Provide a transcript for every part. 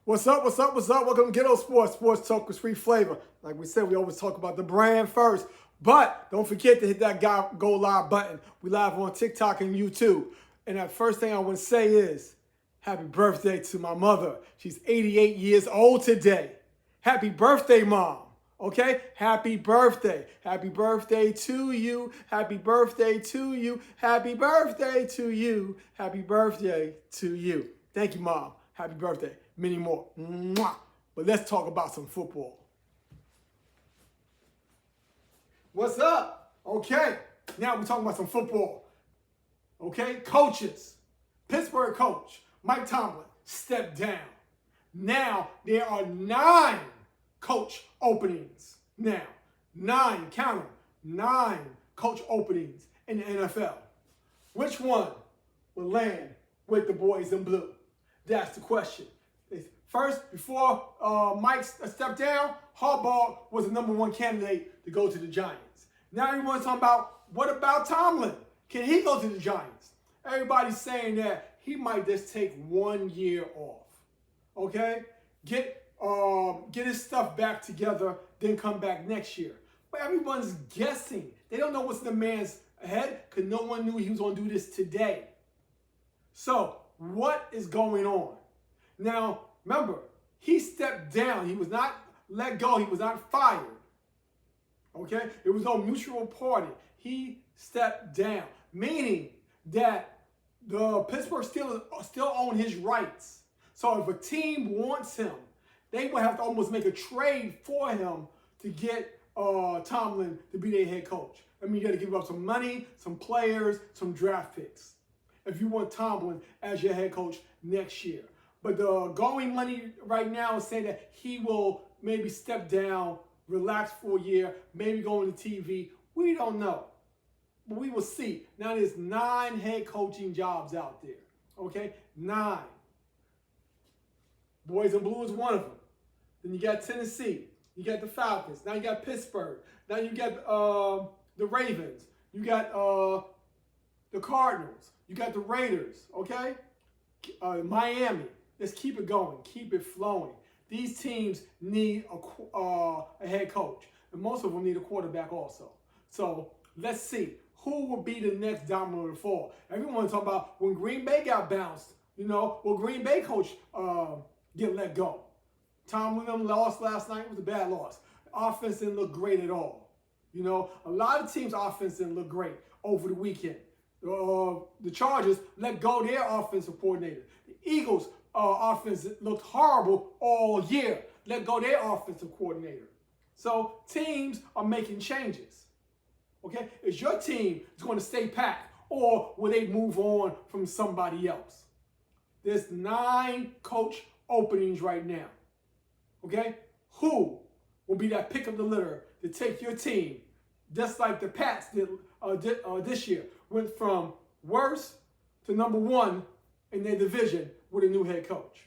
What's up, what's up, what's up? Welcome to GHET-TO Sports, sports talk with free flavor. Like we said, we always talk about the brand first. But don't forget to hit that go live button. We live on TikTok and YouTube. And that first thing I want to say is, happy birthday to my mother. She's 88 years old today. Happy birthday, Mom. Okay? Happy birthday. Happy birthday to you. Happy birthday to you. Happy birthday to you. Happy birthday to you. Thank you, Mom. Happy birthday. Many more. Mwah. But let's talk about some football. What's up? Okay. Now we're talking about some football. Okay? Coaches. Pittsburgh coach Mike Tomlin stepped down. Now there are 9 coach openings. Now, 9, count them, 9 coach openings in the NFL. Which one will land with the boys in blue? That's the question. First, before Mike stepped down, Harbaugh was the #1 candidate to go to the Giants. Now everyone's talking about, what about Tomlin? Can he go to the Giants? Everybody's saying that he might just take 1 year off. Okay? Get his stuff back together, then come back next year. But everyone's guessing. They don't know what's in the man's head because no one knew he was going to do this today. So, what is going on? Now, remember, he stepped down. He was not let go. He was not fired. Okay? It was no mutual party. He stepped down, meaning that the Pittsburgh Steelers still own his rights. So if a team wants him, they would have to almost make a trade for him to get Tomlin to be their head coach. I mean, you got to give up some money, some players, some draft picks if you want Tomlin as your head coach next year. But the going money right now is saying that he will maybe step down, relax for a year, maybe go into TV. We don't know. But we will see. Now there's 9 head coaching jobs out there. Okay? 9. Boys in Blue is one of them. Then you got Tennessee. You got the Falcons. Now you got Pittsburgh. Now you got the Ravens. You got the Cardinals. You got the Raiders. Okay? Miami. Let's keep it going. Keep it flowing. These teams need a head coach. And most of them need a quarterback also. So let's see. Who will be the next domino to fall? Everyone's talking about when Green Bay got bounced. You know, will Green Bay coach get let go? Tomlin lost last night. It was a bad loss. Offense didn't look great at all. You know, a lot of teams' offense didn't look great over the weekend. The Chargers let go their offensive coordinator. The Eagles' offense looked horrible all year. Let go their offensive coordinator. So teams are making changes. Okay, is your team going to stay packed, or will they move on from somebody else? There's 9 coach openings right now. Okay, who will be that pick of the litter to take your team, just like the Pats did this year, went from worst to #1 in their division with a new head coach.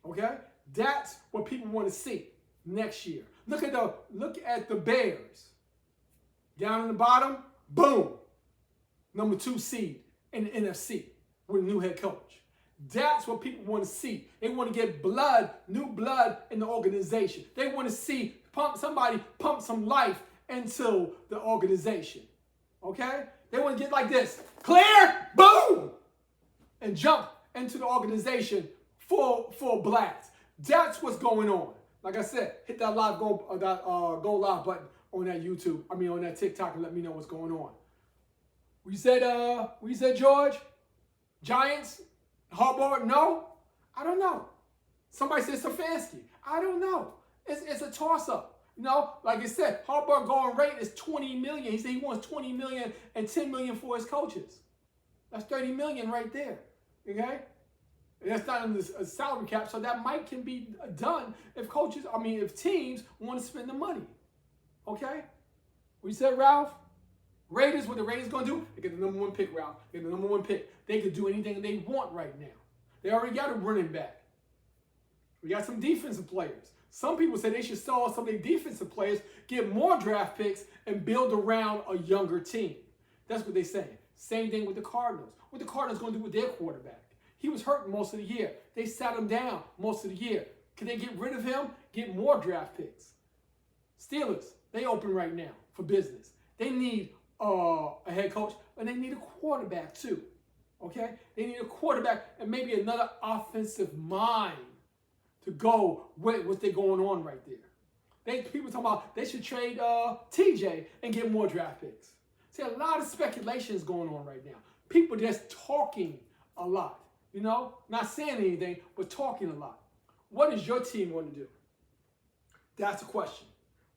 Okay, that's what people want to see next year. Look at the Bears. Down in the bottom, boom, #2 seed in the NFC with a new head coach. That's what people want to see. They want to get new blood in the organization. They want to see somebody pump some life into the organization. Okay? They want to get like this. Clear, boom, and jump into the organization full blast. That's what's going on. Like I said, hit that go live button on that YouTube. On that TikTok, and let me know what's going on. We said George? Giants? Harbaugh? No? I don't know. Somebody said Stefanski. I don't know. It's a toss-up. You know, like I said, Harbaugh going rate is $20 million. He said he wants $20 million and $10 million for his coaches. That's $30 million right there. Okay? And that's not in the salary cap, so that can be done if teams want to spend the money. Okay? We said, Ralph? Raiders, what the Raiders going to do? They get the #1 pick, Ralph. They get the #1 pick. They could do anything they want right now. They already got a running back. We got some defensive players. Some people say they should sell some of their defensive players, get more draft picks, and build around a younger team. That's what they're saying. Same thing with the Cardinals. What the Cardinals going to do with their quarterback? He was hurt most of the year. They sat him down most of the year. Can they get rid of him? Get more draft picks. Steelers, they open right now for business. They need a head coach, and they need a quarterback too. Okay? They need a quarterback and maybe another offensive mind to go with what they're going on right there. People talking about they should trade TJ and get more draft picks. See, a lot of speculation is going on right now. People just talking a lot. You know, not saying anything, but talking a lot. What is your team going to do? That's the question.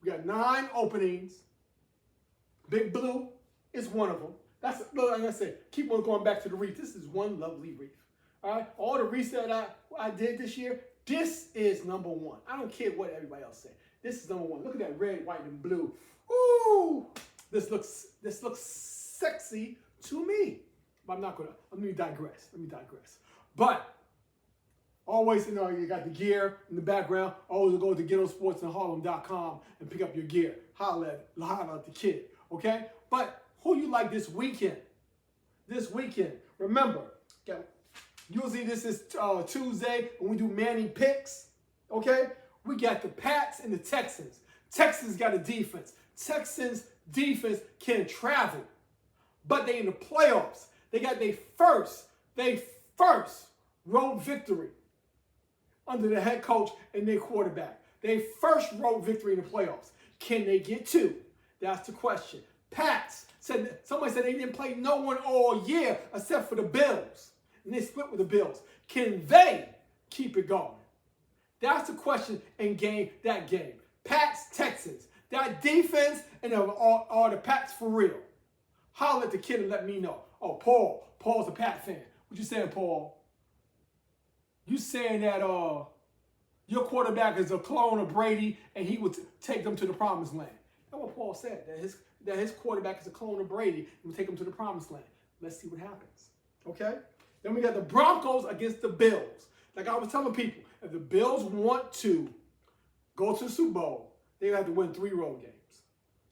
We got 9 openings. Big Blue is one of them. That's, like I said, keep on going back to the wreath. This is one lovely wreath. All right? All the wreaths that I did this year, this is number 1. I don't care what everybody else say. This is number 1. Look at that red, white, and blue. Ooh! This looks sexy to me. But I'm not going to. Let me digress. But always, you know, you got the gear in the background. Always go to GHET-TO Sports and Harlem.com and pick up your gear. Holla at the kid, okay? But who you like this weekend? Remember, usually this is Tuesday when we do Manny picks, okay? We got the Pats and the Texans. Texans got a defense. Texans defense can travel, but they in the playoffs. They got their first road victory under the head coach and their quarterback. Their first road victory in the playoffs. Can they get 2? That's the question. Pats somebody said they didn't play no one all year except for the Bills, and they split with the Bills. Can they keep it going? That's the question in that game. Pats, Texans. That defense, and are the Pats for real? Holler at the kid and let me know. Oh, Paul's a Pat fan. What you saying, Paul? You saying that your quarterback is a clone of Brady and he would take them to the promised land. That's what Paul said, that his quarterback is a clone of Brady and will take them to the promised land. Let's see what happens. Okay? Then we got the Broncos against the Bills. Like I was telling people, if the Bills want to go to the Super Bowl, they have to win 3 road games.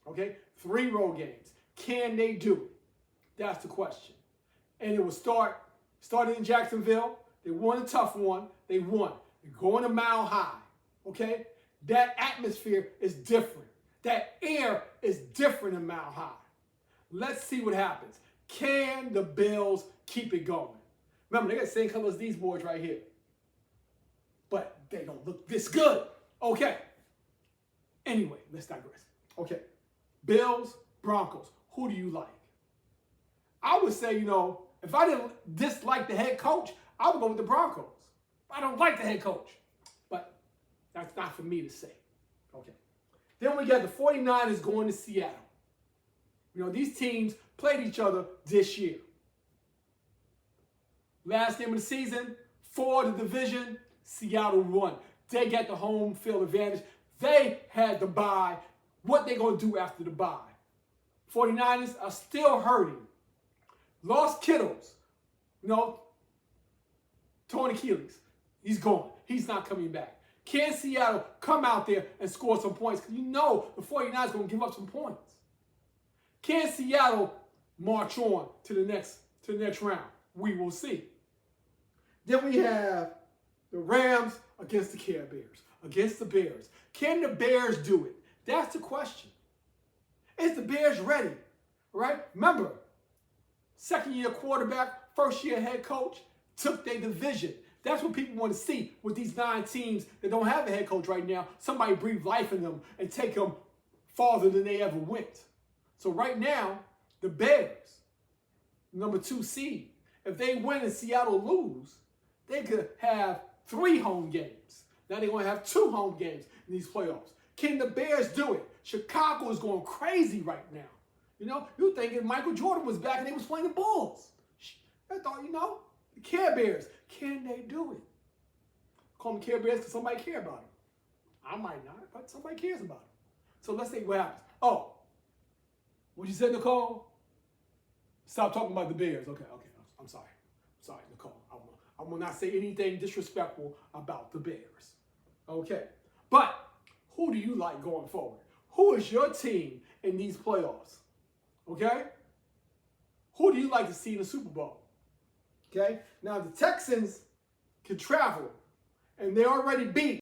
Okay? 3 road games. Can they do it? That's the question. And it will started in Jacksonville. They won a tough one. They won. They're going a mile high. Okay? That atmosphere is different. That air is different in Mile High. Let's see what happens. Can the Bills keep it going? Remember, they got the same color as these boards right here. But they don't look this good. Okay. Anyway, let's digress. Okay. Bills, Broncos. Who do you like? I would say, you know, if I didn't dislike the head coach, I would go with the Broncos. I don't like the head coach. But that's not for me to say. Okay. Then we got the 49ers going to Seattle. You know, these teams played each other this year. Last game of the season, for the division, Seattle won. They got the home field advantage. They had the bye. What they going to do after the bye? 49ers are still hurting. Lost Kittles. You know, torn Achilles. He's gone. He's not coming back. Can Seattle come out there and score some points? Because you know the 49ers going to give up some points. Can Seattle march on to the next round? We will see. Then we have the Rams against the Care Bears. Against the Bears. Can the Bears do it? That's the question. Is the Bears ready? Right? Remember, second-year quarterback, first-year head coach, took their division. That's what people want to see with these 9 teams that don't have a head coach right now. Somebody breathe life in them and take them farther than they ever went. So right now, the Bears, number 2 seed, if they win and Seattle lose, they could have 3 home games. Now they're going to have 2 home games in these playoffs. Can the Bears do it? Chicago is going crazy right now. You know, you thinking Michael Jordan was back and they was playing the Bulls. I thought, you know, the Care Bears, can they do it? Call them Care Bears because somebody care about them. I might not, but somebody cares about them. So let's see what happens. Oh, what you said, Nicole? Stop talking about the Bears. Okay. I'm sorry. Sorry, Nicole. I will not say anything disrespectful about the Bears. Okay. But who do you like going forward? Who is your team in these playoffs? Okay? Who do you like to see in the Super Bowl? Okay? Now, the Texans can travel, and they already beat